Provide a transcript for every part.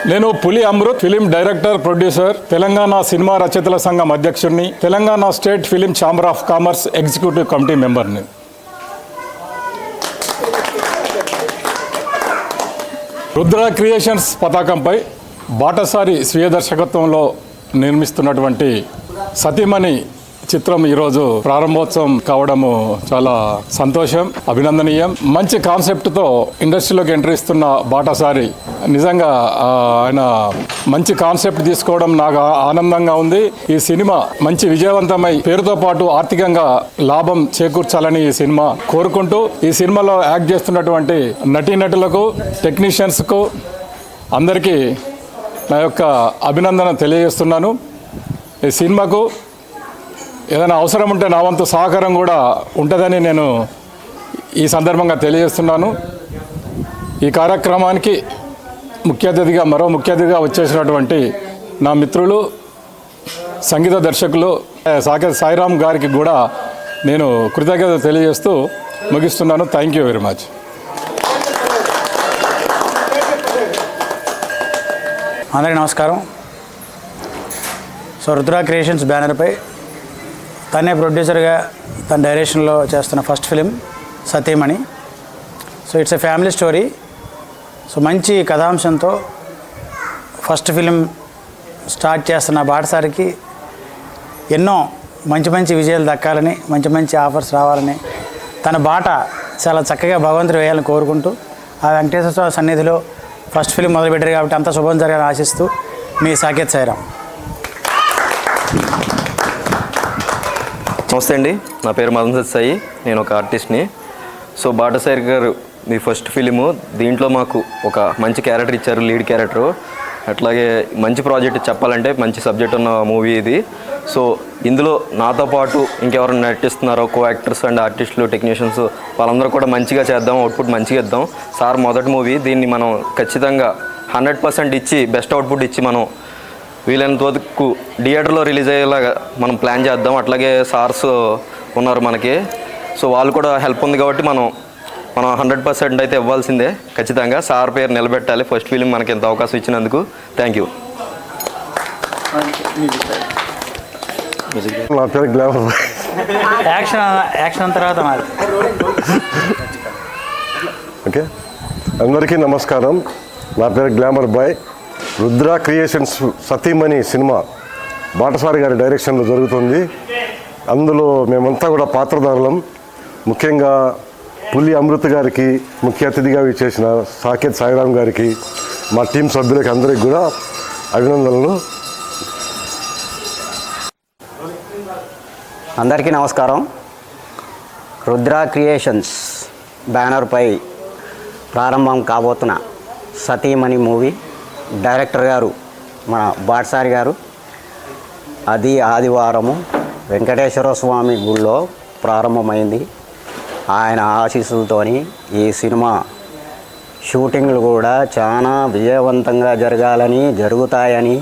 నేను Puli Amrit film director producer, Telangana cinema రచయితల సంఘం అధ్యక్షుడిని, Telangana state film chamber of commerce executive committee మెంబర్ని. రుద్ర క్రియేషన్స్ పతాకంపై బాటసారి స్వీయ దర్శకత్వంలో నిర్మిస్తున్నటువంటి సతీమణి చిత్రం ఈరోజు ప్రారంభోత్సవం కావడము చాలా సంతోషం, అభినందనీయం. మంచి కాన్సెప్ట్తో ఇండస్ట్రీలోకి ఎంట్రీ ఇస్తున్న బాటసారి నిజంగా ఆయన మంచి కాన్సెప్ట్ తీసుకోవడం నాకు ఆనందంగా ఉంది. ఈ సినిమా మంచి విజయవంతమై పేరుతో పాటు ఆర్థికంగా లాభం చేకూర్చాలని ఈ సినిమా కోరుకుంటూ, ఈ సినిమాలో యాక్ట్ చేస్తున్నటువంటి నటీనటులకు, టెక్నీషియన్స్కు అందరికీ నా యొక్క అభినందన తెలియజేస్తున్నాను. ఈ సినిమాకు ఏదైనా అవసరం ఉంటే నా వంతు సహకారం కూడా ఉంటుందని నేను ఈ సందర్భంగా తెలియజేస్తున్నాను. ఈ కార్యక్రమానికి మరో ముఖ్య అతిథిగా వచ్చేసినటువంటి నా మిత్రులు, సంగీత దర్శకులు సాకేత్ సాయిరామ్ గారికి కూడా నేను కృతజ్ఞత తెలియజేస్తూ ముగిస్తున్నాను. Thank you very much. అందరికీ నమస్కారం. సో రుద్ర క్రియేషన్స్ బ్యానర్పై తనే ప్రొడ్యూసర్గా తన డైరెక్షన్లో చేస్తున్న ఫస్ట్ ఫిలిం సతీమణి. So it's a family story. So మంచి కథాంశంతో ఫస్ట్ ఫిలిం స్టార్ట్ చేస్తున్న బాటసారికి ఎన్నో మంచి విజయాలు దక్కాలని, మంచి ఆఫర్స్ రావాలని, తన బాట చాలా చక్కగా భగవంతుడు వేయాలని కోరుకుంటూ, ఆ వెంకటేశ్వర స్వామి సన్నిధిలో ఫస్ట్ ఫిలిం మొదలుపెట్టారు కాబట్టి అంతా శుభం జరగాలని ఆశిస్తూ మీ సాకేత్ సాయిరామ్. నమస్తే అండి, నా పేరు మదన్ సాయి, నేను ఒక ఆర్టిస్ట్ని. సో బాటసారి గారు మీ ఫస్ట్ ఫిలిము, దీంట్లో మాకు ఒక మంచి క్యారెక్టర్ ఇచ్చారు, లీడ్ క్యారెక్టరు. అట్లాగే మంచి ప్రాజెక్ట్ చెప్పాలంటే మంచి సబ్జెక్ట్ ఉన్న మూవీ ఇది. సో ఇందులో నాతో పాటు ఇంకెవరైనా నటిస్తున్నారో కో యాక్టర్స్ అండ్ ఆర్టిస్టులు, టెక్నీషియన్స్, వాళ్ళందరూ కూడా మంచిగా చేద్దాం, అవుట్పుట్ మంచిగా ఇద్దాం. సార్ మొదటి మూవీ, దీన్ని మనం ఖచ్చితంగా 100% ఇచ్చి బెస్ట్ అవుట్పుట్ ఇచ్చి మనం వీలైనంత వరకు థియేటర్లో రిలీజ్ అయ్యేలాగా మనం ప్లాన్ చేద్దాం. అట్లాగే సార్స్ ఉన్నారు మనకి, సో వాళ్ళు కూడా హెల్ప్ ఉంది కాబట్టి మనం 100% అయితే ఇవ్వాల్సిందే. ఖచ్చితంగా సార్ పేరు నిలబెట్టాలి. ఫస్ట్ ఫిలిం మనకి ఎంత అవకాశం ఇచ్చినందుకు థ్యాంక్ యూ. నా పేరు గ్లామర్. యాక్షన్ తర్వాత ఓకే, అందరికీ నమస్కారం. నా పేరు గ్లామర్ బాయ్. రుద్ర క్రియేషన్స్ సతీమణి సినిమా బాటసారి గారి డైరెక్షన్లో జరుగుతుంది. అందులో మేమంతా కూడా పాత్రధారులం. ముఖ్యంగా పులి అమృత్ గారికి, ముఖ్య అతిథిగా చేసిన సాకేత్ సాయిరామ్ గారికి, మా టీం సభ్యులకి అందరికి కూడా అభినందనలు. అందరికీ నమస్కారం. రుద్ర క్రియేషన్స్ బ్యానర్పై ప్రారంభం కాబోతున్న సతీమణి మూవీ డైరెక్టర్ గారు మన బాటసారి గారు. అది ఆదివారము వెంకటేశ్వర స్వామి గుళ్ళో ప్రారంభమైంది. ఆయన ఆశీస్సులతోని ఈ సినిమా షూటింగ్లు కూడా చాలా విజయవంతంగా జరుగుతాయని,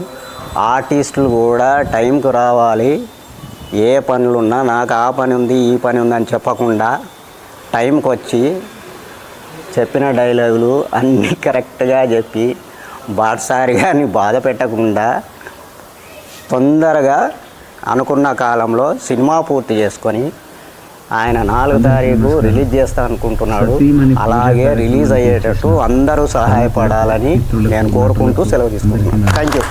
ఆర్టిస్టులు కూడా టైంకు రావాలి, ఏ పనులున్నా నాకు ఆ పని ఉంది ఈ పని ఉందని చెప్పకుండా టైంకి వచ్చి చెప్పిన డైలాగులు అన్నీ కరెక్ట్గా చెప్పి బాటసారి గారిని బాధ పెట్టకుండా తొందరగా అనుకున్న కాలంలో సినిమా పూర్తి చేసుకొని ఆయన 4వ తారీఖు రిలీజ్ చేస్తా అనుకుంటున్నాడు. అలాగే రిలీజ్ అయ్యేటట్టు అందరూ సహాయపడాలని నేను కోరుకుంటూ సెలవు తీసుకుంటున్నాను. Thank you.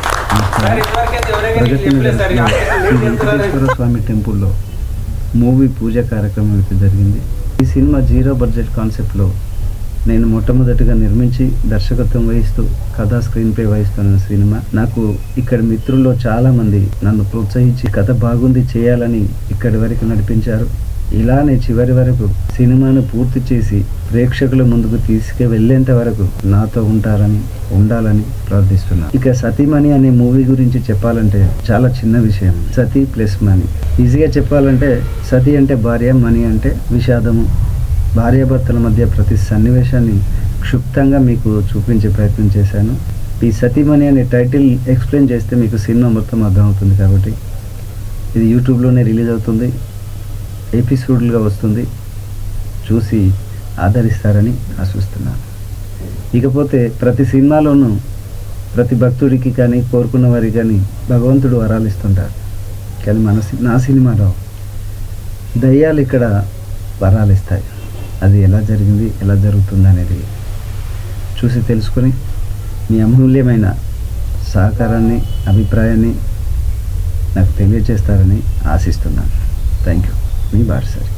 వెంకటేశ్వర స్వామి టెంపుల్లో మూవీ పూజ కార్యక్రమం అయితే జరిగింది. ఈ సినిమా 0 బడ్జెట్ కాన్సెప్ట్లో నేను మొట్టమొదటిగా నిర్మించి దర్శకత్వం వహిస్తూ కథా స్క్రీన్ ప్లే వహిస్తున్న సినిమా. నాకు ఇక్కడ మిత్రుల్లో చాలామంది నన్ను ప్రోత్సహించి కథ బాగుంది చేయాలని ఇక్కడి వరకు నడిపించారు. ఇలానే చివరి వరకు సినిమాను పూర్తి చేసి ప్రేక్షకుల ముందుకు తీసుకువెళ్ళేంత వరకు నాతో ఉండాలని ప్రార్థిస్తున్నాను. ఇక సతీమణి అనే మూవీ గురించి చెప్పాలంటే చాలా చిన్న విషయం. సతీ ప్లస్ మణి. ఈజీగా చెప్పాలంటే సతీ అంటే భార్య, మణి అంటే విషాదము. భార్యాభర్తల మధ్య ప్రతి సన్నివేశాన్ని క్షుప్తంగా మీకు చూపించే ప్రయత్నం చేశాను. ఈ సతీమణి అనే టైటిల్ ఎక్స్ప్లెయిన్ చేస్తే మీకు సినిమా మొత్తం అర్థమవుతుంది. కాబట్టి ఇది యూట్యూబ్లోనే రిలీజ్ అవుతుంది, ఎపిసోడ్లుగా వస్తుంది. చూసి ఆదరిస్తారని ఆశిస్తున్నాను. ఇకపోతే ప్రతి సినిమాలోనూ ప్రతి భక్తుడికి కానీ కోరుకున్న వారికి కానీ భగవంతుడు వరాలు ఇస్తుంటారు. కానీ నా సినిమాలో దయ్యాలు ఇక్కడ వరాలు ఇస్తాయి. అది ఎలా జరిగింది, ఎలా జరుగుతుంది అనేది చూసి తెలుసుకొని మీ అమూల్యమైన సహకారాన్ని, అభిప్రాయాన్ని నాకు తెలియజేస్తారని ఆశిస్తున్నాను. Thank you. Me Batasari.